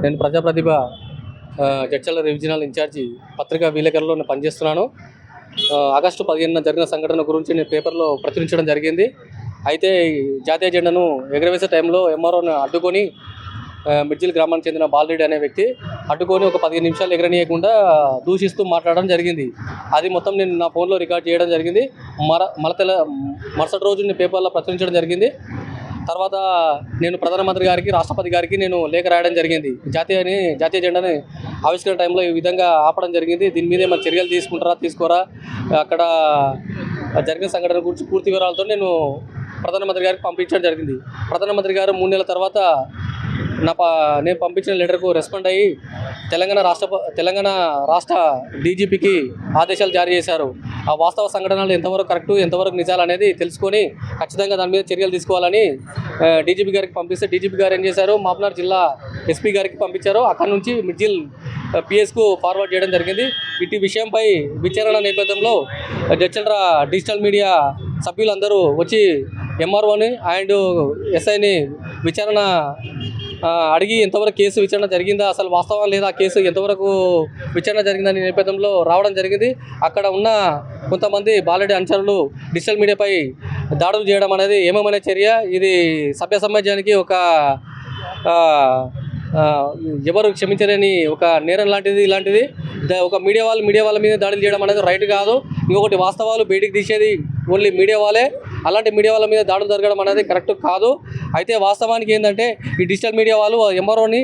నేను ప్రజాప్రతిభ Jadcherla regional incharge పత్రికా విలేకరులో నేను పనిచేస్తున్నాను. ఆగస్టు 15న జరిగిన సంఘటన గురించి నేను పేపర్లో ప్రచురించడం జరిగింది. అయితే జాతీయ జెండాను ఎగరవేసే టైంలో ఎంఆర్ఓను అడ్డుకొని మిర్జిల్ గ్రామానికి చెందిన బాలరెడ్డి అనే వ్యక్తి అడ్డుకొని ఒక 15 నిమిషాలు ఎగరనీయకుండా దూషిస్తూ మాట్లాడడం జరిగింది. అది మొత్తం నేను నా ఫోన్లో రికార్డ్ చేయడం జరిగింది. మరుసటి రోజు నేను పేపర్లో ప్రచురించడం జరిగింది. తర్వాత నేను ప్రధానమంత్రి గారికి, రాష్ట్రపతి గారికి నేను లేఖ రాయడం జరిగింది. జాతీయ జెండాని ఆవిష్కరణ టైంలో ఈ విధంగా ఆపడం జరిగింది. దీని మీద ఏమైనా చర్యలు తీసుకుంటారా, తీసుకోరా, అక్కడ జరిగిన సంఘటన గురించి పూర్తి వివరాలతో నేను ప్రధానమంత్రి గారికి పంపించడం జరిగింది. ప్రధానమంత్రి గారు 3 నెలల తర్వాత నేను పంపించిన లెటర్కు రెస్పాండ్ అయ్యి తెలంగాణ రాష్ట్ర డీజీపీకి ఆదేశాలు జారీ చేశారు. ఆ వాస్తవ సంఘటనలు ఎంతవరకు కరెక్టు, ఎంతవరకు నిజాలు అనేది తెలుసుకొని ఖచ్చితంగా దాని మీద చర్యలు తీసుకోవాలని డీజీపీ గారికి పంపిస్తే డీజీపీ గారు ఏం చేశారు, మామనార్ జిల్లా ఎస్పీ గారికి పంపించారు. అక్కడ నుంచి మిర్జిల్ పిఎస్కు ఫార్వర్డ్ చేయడం జరిగింది. ఇటు విషయంపై విచారణ నేపథ్యంలో జడ్చర్ల డిజిటల్ మీడియా సభ్యులందరూ వచ్చి ఎంఆర్ఓని అండ్ ఎస్ఐని విచారణ అడిగి ఎంతవరకు కేసు విచారణ జరిగిందా, అసలు వాస్తవం లేదా, కేసు ఎంతవరకు విచారణ జరిగిందని నేపథ్యంలో రావడం జరిగింది. అక్కడ ఉన్న కొంతమంది బాలరెడ్డి అనుచరులు డిజిటల్ మీడియాపై దాడులు చేయడం అనేది ఏమేమైనా చర్య, ఇది సభ్య సమాజానికి ఒక ఎవరు క్షమించలేని ఒక నేరం ఇలాంటిది ఒక మీడియా వాళ్ళ మీద దాడులు చేయడం అనేది రైట్ కాదు. ఇంకొకటి వాస్తవాలు బయటికి తీసేది ఓన్లీ మీడియా వాళ్ళే. అలాంటి మీడియా వాళ్ళ మీద దాడులు జరగడం అనేది కరెక్ట్ కాదు. అయితే వాస్తవానికి ఏంటంటే ఈ డిజిటల్ మీడియా వాళ్ళు ఎంఆర్ఓని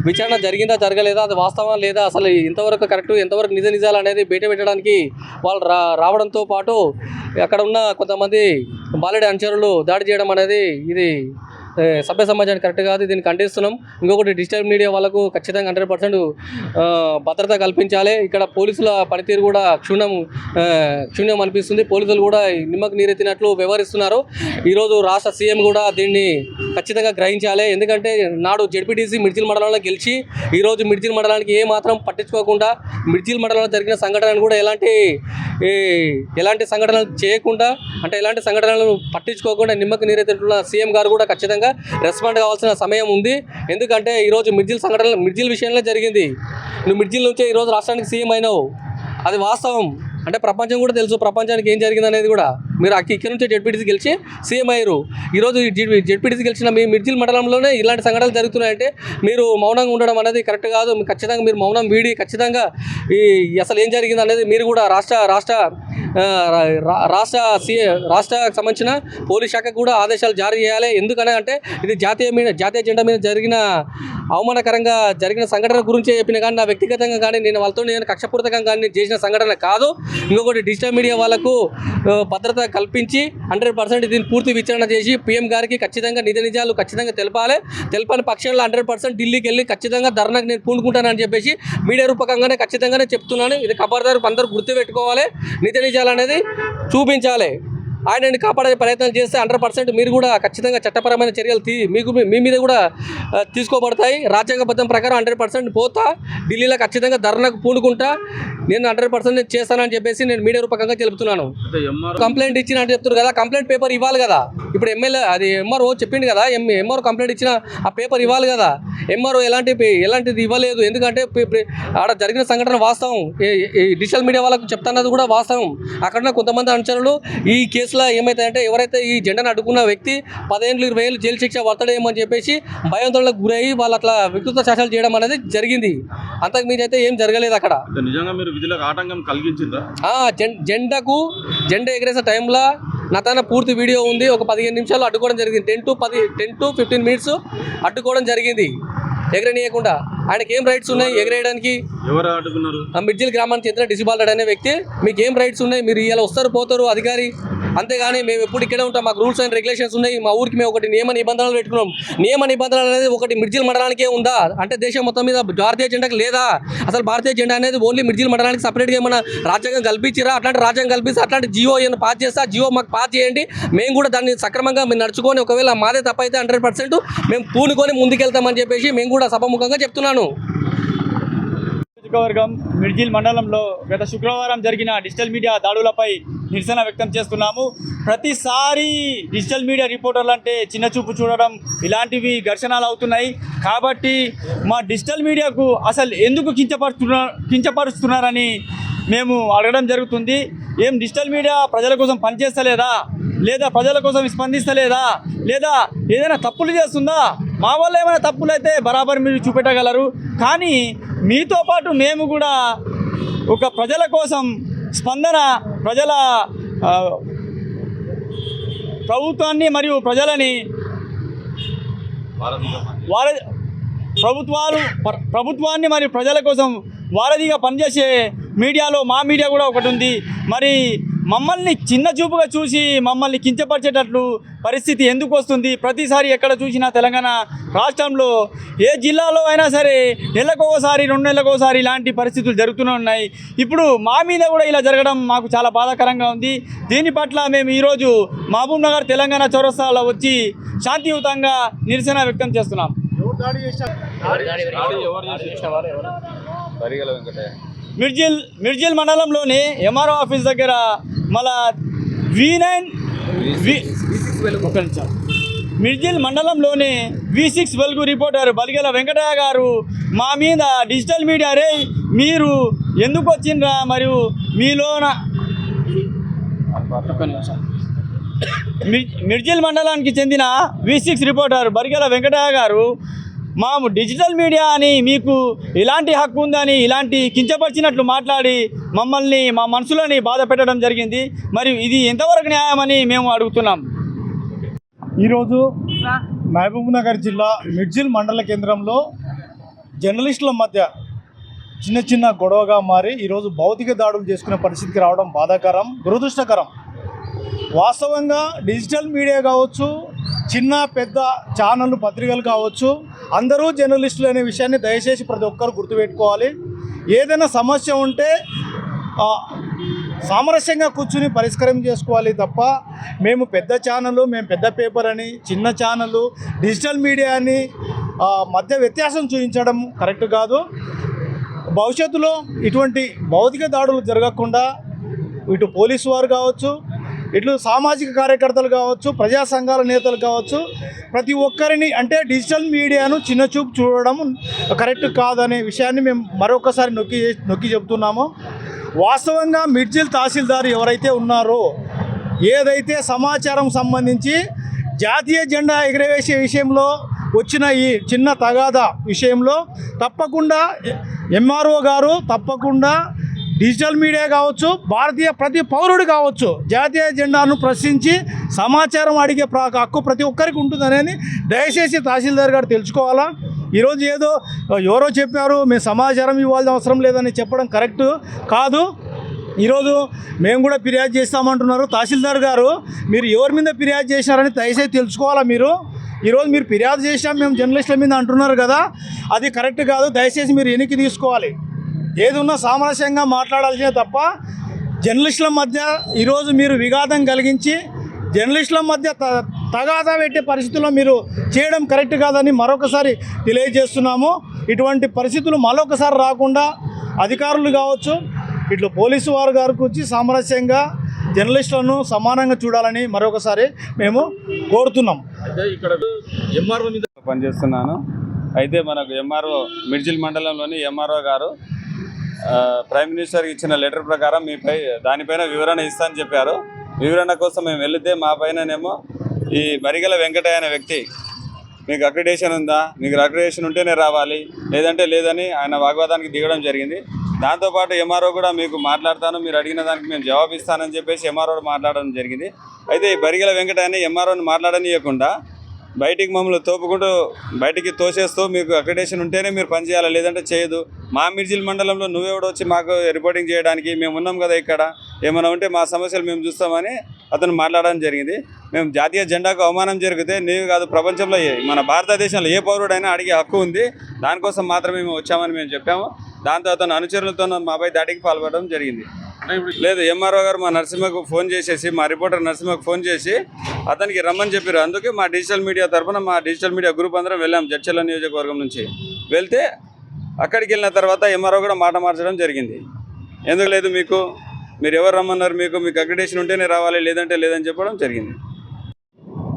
విచారణ జరిగిందా, జరగలేదా, అది వాస్తవం లేదా, అసలు ఎంతవరకు కరెక్టు, ఎంతవరకు నిజాలు అనేది బయట పెట్టడానికి వాళ్ళు రావడంతో పాటు అక్కడ ఉన్న కొంతమంది బాలరెడ్డి అనుచరులు దాడి చేయడం అనేది ఇది సభ్య సమాజానికి కరెక్ట్ కాదు. దీన్ని ఖండిస్తున్నాం. ఇంకొకటి డిజిటల్ మీడియా వాళ్ళకు ఖచ్చితంగా 100% భద్రత కల్పించాలి. ఇక్కడ పోలీసుల పనితీరు కూడా క్షుణ్యం అనిపిస్తుంది. పోలీసులు కూడా నిమ్మకు నీరెత్తినట్లు వ్యవహరిస్తున్నారు. ఈరోజు రాష్ట్ర సీఎం కూడా దీన్ని ఖచ్చితంగా గ్రహించాలి. ఎందుకంటే నాడు జెడ్పీటీసీ మిర్జిల్ మండలంలో గెలిచి ఈరోజు మిర్జిల్ మండలానికి ఏమాత్రం పట్టించుకోకుండా మిర్జిల్ మండలంలో జరిగిన సంఘటనలు కూడా ఎలాంటి సంఘటనలు చేయకుండా, అంటే ఎలాంటి సంఘటనలను పట్టించుకోకుండా నిమ్మకు నీరెత్తినట్లున్న సీఎం గారు కూడా ఖచ్చితంగా రెస్పాండ్ కావాల్సిన సమయం ఉంది. ఎందుకంటే ఈరోజు మిర్జిల్ విషయంలో జరిగింది. నువ్వు మిర్జిల్ నుంచే ఈరోజు రాష్ట్రానికి సీఎం అయినావు, అది వాస్తవం. అంటే ప్రపంచం కూడా తెలుసు, ప్రపంచానికి ఏం జరిగింది అనేది కూడా. మీరు ఇక్కడ నుంచే జెడ్పీటీసీ గెలిచి సీఎం అయ్యారు. ఈరోజు జెడ్పీటీసీ గెలిచిన మీ మిర్జిల్ మండలంలోనే ఇలాంటి సంఘటనలు జరుగుతున్నాయంటే మీరు మౌనంగా ఉండడం అనేది కరెక్ట్ కాదు. ఖచ్చితంగా మీరు మౌనం వీడి ఖచ్చితంగా అసలు ఏం జరిగింది అనేది మీరు కూడా రాష్ట్రానికి సంబంధించిన పోలీస్ శాఖకు కూడా ఆదేశాలు జారీ చేయాలి. ఎందుకంటే ఇది జాతీయ జెండా మీద జరిగిన అవమానకరంగా జరిగిన సంఘటన గురించే చెప్పిన కానీ నా వ్యక్తిగతంగా కానీ నేను కక్షపూరితంగా కానీ చేసిన సంఘటన కాదు. ఇంకొకటి డిజిటల్ మీడియా వాళ్ళకు భద్రత కల్పించి 100% దీన్ని పూర్తి విచారణ చేసి పీఎం గారికి ఖచ్చితంగా నిజాలు ఖచ్చితంగా తెలపని పక్షంలో 100% ఢిల్లీకి వెళ్ళి ఖచ్చితంగా ధర్నాకు నేను పూనుకుంటానని చెప్పేసి మీడియా రూపకంగానే ఖచ్చితంగానే చెప్తున్నాను. ఇది ఖబర్దారు అందరూ గుర్తుపెట్టుకోవాలి. నిజాలు అనేది చూపించాలి. ఆయనని కాపాడే ప్రయత్నం చేస్తే 100% మీరు కూడా ఖచ్చితంగా చట్టపరమైన చర్యలు మీ మీద కూడా తీసుకోబడతాయి. రాజ్యాంగబద్ధం ప్రకారం 100% పోతా ఢిల్లీలో ఖచ్చితంగా ధర్నాకు పూనుకుంటా నేను 100% చేస్తానని చెప్పేసి నేను మీడియా రూపకంగా తెలుపుతున్నాను. కంప్లైంట్ ఇచ్చిన అంటే చెప్తున్నారు కదా, కంప్లైంట్ పేపర్ ఇవ్వాలి కదా. ఇప్పుడు ఎంఆర్ఓ చెప్పింది కదా, ఎంఆర్ఓ కంప్లైంట్ ఇచ్చిన ఆ పేపర్ ఇవ్వాలి కదా. ఎంఆర్ఓ ఎలాంటిది ఇవ్వలేదు. ఎందుకంటే ఆడ జరిగిన సంఘటన వాస్తవం. డిజిటల్ మీడియా వాళ్ళకు చెప్తున్నది కూడా వాస్తవం. అక్కడ కొంతమంది అనుచరులు ఈ కేసులో ఏమైతాయంటే ఎవరైతే ఈ జెండాను అడ్డుకున్న వ్యక్తి 10 ఏళ్ళు 20 ఏళ్ళు జైలు శిక్ష పడతాడేమని చెప్పేసి భయాందోళనకు గురయ్యి వాళ్ళు అట్లా వ్యక్తిగత శాసనాలు చేయడం అనేది జరిగింది. అంతకు మీరైతే ఏం జరగలేదు. అక్కడ నిజంగా మీరు విధులకు ఆటంకం కలిగించిందా? జెండా ఎగరేసే టైంలో నా తన పూర్తి వీడియో ఉంది. ఒక 15 నిమిషాలు అడ్డుకోవడం జరిగింది. 10 to 15 minutes అడ్డుకోవడం జరిగింది ఎగరనీయకుండా. ఆయనకి ఏం రైట్స్ ఉన్నాయి ఎగరేయడానికి? ఎవరు అడ్డుకున్నారు? మిర్జిల్ గ్రామానికి చెందిన డిసిబాలరెడ్డి అనే వ్యక్తి. మీకు ఏం రైట్స్ ఉన్నాయి? మీరు ఇలా వస్తారు పోతారు అధికారి, అంతేగాని మేము ఎప్పుడు ఇక్కడే ఉంటాం, మాకు రూల్స్ అండ్ రెగ్యులేషన్స్ ఉన్నాయి. మా ఊరికి మేము ఒకటి నియమ నిబంధనలు పెట్టుకున్నాం. నియమ నిబంధనలు అనేది ఒకటి మిర్జిల్ మండలానికే ఉందా? అంటే దేశం మొత్తం మీద భారతీయ జెండాకి లేదా? అసలు భారతీయ జెండా అనేది ఓన్లీ మిర్జిల్ మండలానికి సపరేట్గా ఏమైనా రాజ్యాంగం కల్పించిరా? అట్లాంటి రాజ్యాంగం కల్పిస్తే అట్లాంటి జియో ఏమైనా పాస్ చేస్తా, జియో మాకు పాస్ చేయండి. మేము కూడా దాన్ని సక్రమంగా మేము నడుచుకొని ఒకవేళ మాదే తప్పైతే 100% మేము పూనుకొని ముందుకెళ్తామని చెప్పేసి మేము కూడా సభముఖంగా చెప్తున్నాను. నియోజకవర్గం మిర్జిల్ మండలంలో గత శుక్రవారం జరిగిన డిజిటల్ మీడియా దాడులపై నిరసన వ్యక్తం చేస్తున్నాము. ప్రతిసారి డిజిటల్ మీడియా రిపోర్టర్లు అంటే చిన్న చూపు చూడడం ఇలాంటివి ఘర్షణలు అవుతున్నాయి. కాబట్టి మా డిజిటల్ మీడియాకు అసలు ఎందుకు కించపరుస్తున్నారని మేము అడగడం జరుగుతుంది. ఏం డిజిటల్ మీడియా ప్రజల కోసం పనిచేస్తలేదా, లేదా ప్రజల కోసం స్పందిస్తలేదా, లేదా ఏదైనా తప్పులు చేస్తుందా? మా వల్ల ఏమైనా తప్పులు అయితే బరాబర్ మీరు చూపెట్టగలరు. కానీ మీతో పాటు మేము కూడా ఒక ప్రజల కోసం స్పందన, ప్రజల ప్రభుత్వాన్ని మరియు ప్రజలని ప్రభుత్వాన్ని మరియు ప్రజల కోసం వారధిగా పనిచేసే మీడియాలో మా మీడియా కూడా ఒకటి ఉంది. మరి మమ్మల్ని చిన్న చూపుగా చూసి మమ్మల్ని కించపరిచేటట్లు పరిస్థితి ఎందుకు వస్తుంది? ప్రతిసారి ఎక్కడ చూసినా తెలంగాణ రాష్ట్రంలో ఏ జిల్లాలో అయినా సరే నెలకోసారి 2 నెలలకోసారి ఇలాంటి పరిస్థితులు జరుగుతూనే ఉన్నాయి. ఇప్పుడు మా మీద కూడా ఇలా జరగడం మాకు చాలా బాధాకరంగా ఉంది. దీని పట్ల మేము ఈరోజు మహబూబ్ నగర్ తెలంగాణ చౌరస్తాలో వచ్చి శాంతియుతంగా నిరసన వ్యక్తం చేస్తున్నాం. మిర్జిల్ మండలంలోని ఎంఆర్ఓ ఆఫీస్ దగ్గర మళ్ళా మిర్జిల్ మండలంలోని V6 వెలుగు రిపోర్టర్ బలిగల వెంకటయ్య గారు మా మీద డిజిటల్ మీడియా రే మీరు ఎందుకు వచ్చిండ్రా, మరియు మీలోన మిర్జిల్ మండలానికి చెందిన V6 రిపోర్టర్ బలిగల వెంకటయ్య గారు మా డిజిటల్ మీడియా అని మీకు ఇలాంటి హక్కు ఉందని ఇలాంటి కించపరిచినట్లు మాట్లాడి మమ్మల్ని, మా మనసులని బాధ పెట్టడం జరిగింది. మరియు ఇది ఎంతవరకు న్యాయమని మేము అడుగుతున్నాం. ఈరోజు మహబూబ్నగర్ జిల్లా మిర్జిల్ మండల కేంద్రంలో జర్నలిస్టుల మధ్య చిన్న గొడవగా మారి ఈరోజు భౌతిక దాడులు చేసుకునే పరిస్థితికి రావడం బాధాకరం, దురదృష్టకరం. వాస్తవంగా డిజిటల్ మీడియా కావచ్చు, చిన్న పెద్ద ఛానళ్ళు, పత్రికలు కావచ్చు, అందరూ జర్నలిస్టులు అనే విషయాన్ని దయచేసి ప్రతి ఒక్కరు గుర్తుపెట్టుకోవాలి. ఏదైనా సమస్య ఉంటే సామరస్యంగా కూర్చుని పరిష్కారం చేసుకోవాలి తప్ప మేము పెద్ద ఛానళ్ళు, మేము పెద్ద పేపర్ అని, చిన్న ఛానళ్ళు, డిజిటల్ మీడియా అని మధ్య వ్యత్యాసం చూపించడం కరెక్ట్ కాదు. భవిష్యత్తులో ఇటువంటి భౌతిక దాడులు జరగకుండా ఇటు పోలీసు వారు కావచ్చు, ఇట్లు సామాజిక కార్యకర్తలు కావచ్చు, ప్రజా సంఘాల నేతలు కావచ్చు, ప్రతి ఒక్కరిని అంటే డిజిటల్ మీడియాను చిన్నచూపు చూడడం కరెక్ట్ కాదనే విషయాన్ని మేము మరొకసారి నొక్కి చెబుతున్నాము. వాస్తవంగా మిర్జిల్ తహసీల్దార్ ఎవరైతే ఉన్నారో, ఏదైతే సమాచారం సంబంధించి జాతీయ జెండా ఎగరవేసే విషయంలో వచ్చిన ఈ చిన్న తగాదా విషయంలో తప్పకుండా ఎంఆర్ఓ గారు తప్పకుండా డిజిటల్ మీడియా కావచ్చు, భారతీయ ప్రతి పౌరుడు కావచ్చు, జాతీయ జెండాను ప్రశ్నించి సమాచారం అడిగే హక్కు ప్రతి ఒక్కరికి ఉంటుందనేది దయచేసి తహసీల్దార్ గారు తెలుసుకోవాలా. ఈరోజు ఏదో ఎవరో చెప్పారు మేము సమాచారం ఇవ్వాల్సిన అవసరం లేదని చెప్పడం కరెక్ట్ కాదు. ఈరోజు మేము కూడా ఫిర్యాదు చేస్తామంటున్నారు తహసీల్దార్ గారు. మీరు ఎవరి మీద ఫిర్యాదు చేసినారని దయచేసి తెలుసుకోవాలా. ఈరోజు మీరు ఫిర్యాదు చేసినాం మేము జర్నలిస్టుల మీద అంటున్నారు కదా, అది కరెక్ట్ కాదు. దయచేసి మీరు వెనక్కి తీసుకోవాలి. ఏది ఉన్నా సామరస్యంగా మాట్లాడాల్సిందే తప్ప జర్నలిస్టుల మధ్య ఈరోజు మీరు విఘాతం కలిగించి జర్నలిస్టుల మధ్య తగాదా పెట్టే పరిస్థితుల్లో మీరు చేయడం కరెక్ట్ కాదని మరొకసారి తెలియజేస్తున్నాము. ఇటువంటి పరిస్థితులు మరొకసారి రాకుండా అధికారులు కావచ్చు, ఇట్లా పోలీసు వారు గారికి వచ్చి సామరస్యంగా జర్నలిస్టులను సమానంగా చూడాలని మరొకసారి మేము కోరుతున్నాం. అయితే ఇక్కడ ఎంఆర్ఓ మీద పనిచేస్తున్నాను. అయితే మనకు ఎంఆర్ఓ మిర్జిల్ మండలంలోని ఎంఆర్ఓ గారు ప్రైమ్ మినిస్టర్కి ఇచ్చిన లెటర్ ప్రకారం దానిపైన వివరణ ఇస్తానని చెప్పారు. వివరణ కోసం మేము వెళితే మా పైననేమో ఈ బరిగల వెంకటయ్య అనే వ్యక్తి మీకు అక్రిడేషన్ ఉందా, మీకు అక్రిడేషన్ ఉంటేనే రావాలి, లేదంటే లేదని ఆయన వాగ్వాదానికి దిగడం జరిగింది. దాంతోపాటు ఎంఆర్ఓ కూడా మీకు మాట్లాడతాను, మీరు అడిగిన దానికి మేము జవాబు ఇస్తానని చెప్పేసి ఎంఆర్ఓ మాట్లాడడం జరిగింది. అయితే ఈ బరిగల వెంకటయ్యని ఎంఆర్ఓని మాట్లాడనీయకుండా బయటికి మమ్మల్ని తోపుకుంటూ బయటికి తోసేస్తూ మీకు అక్రిడేషన్ ఉంటేనే మీరు పనిచేయాలి, లేదంటే చేయదు. మా మిర్జిల్ మండలంలో నువ్వెవడో వచ్చి మాకు రిపోర్టింగ్ చేయడానికి, మేము ఉన్నాం కదా ఇక్కడ, ఏమైనా ఉంటే మా సమస్యలు మేము చూస్తామని అతను మాట్లాడడం జరిగింది. మేము జాతీయ జెండాకు అవమానం జరిగితే నీవు కాదు, ప్రపంచంలో మన భారతదేశంలో ఏ పౌరుడైనా అడిగే హక్కు ఉంది, దానికోసం మాత్రమే మేము వచ్చామని మేము చెప్పాము. దాంతో అతను అనుచరులతో మాపై దాడికి పాల్పడడం జరిగింది. లేదు, ఎంఆర్ఓ గారు మా నరసింహకు ఫోన్ చేసేసి, మా రిపోర్టర్ నరసింహకు ఫోన్ చేసి అతనికి రమ్మని చెప్పారు. అందుకే మా డిజిటల్ మీడియా తరఫున మా డిజిటల్ మీడియా గ్రూప్ అందరం వెళ్ళాం జడ్చర్ల నియోజకవర్గం నుంచి. వెళ్తే అక్కడికి వెళ్ళిన తర్వాత ఎంఆర్ఓ కూడా మాట మార్చడం జరిగింది. ఎందుకు లేదు మీకు మీరు ఎవరు రమ్మన్నారు, మీకు అక్రిడేషన్ ఉంటేనే రావాలి, లేదంటే లేదని చెప్పడం జరిగింది.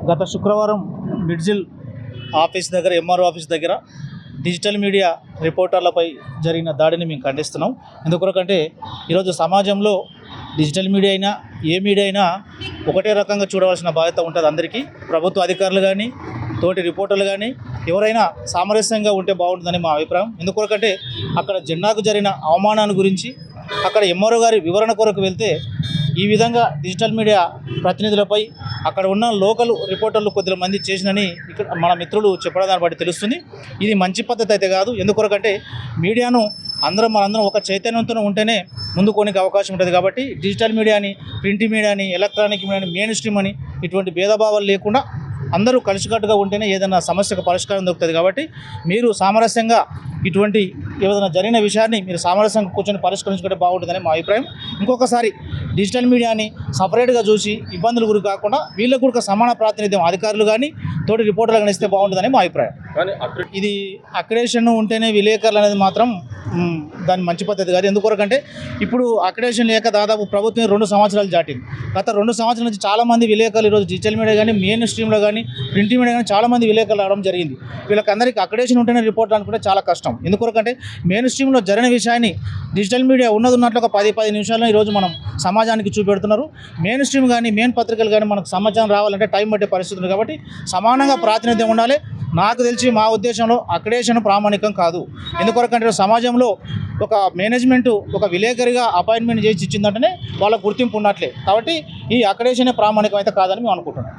గత శుక్రవారం మిడ్జిల్ ఆఫీస్ దగ్గర, ఎంఆర్ఓ ఆఫీస్ దగ్గర డిజిటల్ మీడియా రిపోర్టర్లపై జరిగిన దాడిని మేము ఖండిస్తున్నాం. ఎందుకొరకంటే ఈరోజు సమాజంలో డిజిటల్ మీడియా అయినా ఏ మీడియా అయినా ఒకటే రకంగా చూడవలసిన బాధ్యత ఉంటుంది అందరికీ. ప్రభుత్వ అధికారులు కానీ, తోటి రిపోర్టర్లు కానీ ఎవరైనా సామరస్యంగా ఉంటే బాగుంటుందని మా అభిప్రాయం. ఎందుకొరకంటే అక్కడ జెండాకు జరిగిన అవమానాన్ని గురించి అక్కడ ఎంఆర్ఓ గారి వివరణ కొరకు వెళ్తే ఈ విధంగా డిజిటల్ మీడియా ప్రతినిధులపై అక్కడ ఉన్న లోకల్ రిపోర్టర్లు కొద్ది మంది చేసినని ఇక్కడ మన మిత్రులు చెప్పడం దాన్ని బట్టి తెలుస్తుంది. ఇది మంచి పద్ధతి అయితే కాదు. ఎందుకొరకంటే మీడియాను మనందరం ఒక చైతన్యంతో ఉంటేనే ముందుకోనికి అవకాశం ఉంటుంది. కాబట్టి డిజిటల్ మీడియాని, ప్రింట్ మీడియాని, ఎలక్ట్రానిక్ మీడియాని, మెయిన్ స్ట్రీమ్ అని ఇటువంటి భేదభావాలు లేకుండా అందరూ కలిసికట్టుగా ఉంటేనే ఏదైనా సమస్యకు పరిష్కారం దొరుకుతుంది. కాబట్టి మీరు సామరస్యంగా ఇటువంటి ఏదైనా జరిగిన విషయాన్ని మీరు సామరస్యంగా కూర్చొని పరిష్కరించుకుంటే బాగుంటుందని మా అభిప్రాయం. ఇంకొకసారి డిజిటల్ మీడియాని సపరేట్గా చూసి ఇబ్బందులు గురి కాకుండా వీళ్ళకు కూడా సమాన ప్రాతినిధ్యం అధికారులు కానీ తోటి రిపోర్టర్లు కానీ ఇస్తే బాగుంటుందని మా అభిప్రాయం. కానీ ఇది అక్రిడేషన్ ఉంటేనే విలేకరులు అనేది మాత్రం దాని మంచి పద్ధతి కాదు. ఎందుకొరకంటే ఇప్పుడు అక్రిడేషన్ లేక దాదాపు ప్రభుత్వం 2 సంవత్సరాలు దాటింది. గత 2 సంవత్సరాల నుంచి చాలామంది విలేకరులు ఈరోజు డిజిటల్ మీడియా కానీ, మెయిన్ స్ట్రీమ్లో కానీ, ప్రింట్ మీడియా కానీ చాలామంది విలేకరులు రావడం జరిగింది. వీళ్ళకందరికీ అక్రిడేషన్ ఉంటేనే రిపోర్ట్ అనుకుంటే చాలా కష్టం. ఎందుకొరకంటే మెయిన్ స్ట్రీమ్లో జరిగిన విషయాన్ని డిజిటల్ మీడియా ఉన్నట్లు ఒక 10 నిమిషాల్లో ఈరోజు మనం సమాజానికి చూపెడుతున్నారు. మెయిన్ స్ట్రీమ్ కానీ, మెయిన్ పత్రికలు కానీ మనకు సమాచారం రావాలంటే టైం పట్టే పరిస్థితి ఉంది. కాబట్టి సమానంగా ప్రాతినిధ్యం ఉండాలి. నాకు తెలిసి మా ఉద్దేశంలో అక్రిడేషన్ ప్రామాణికం కాదు. ఎందుకొరకంటే సమాజంలో ఒక మేనేజ్మెంటు ఒక విలేకరిగా అపాయింట్మెంట్ చేసి ఇచ్చిందంటేనే వాళ్ళకు గుర్తింపు ఉన్నట్లే. కాబట్టి ఈ అక్రిడేషనే ప్రామాణికం అయితే కాదని మేము అనుకుంటున్నాం.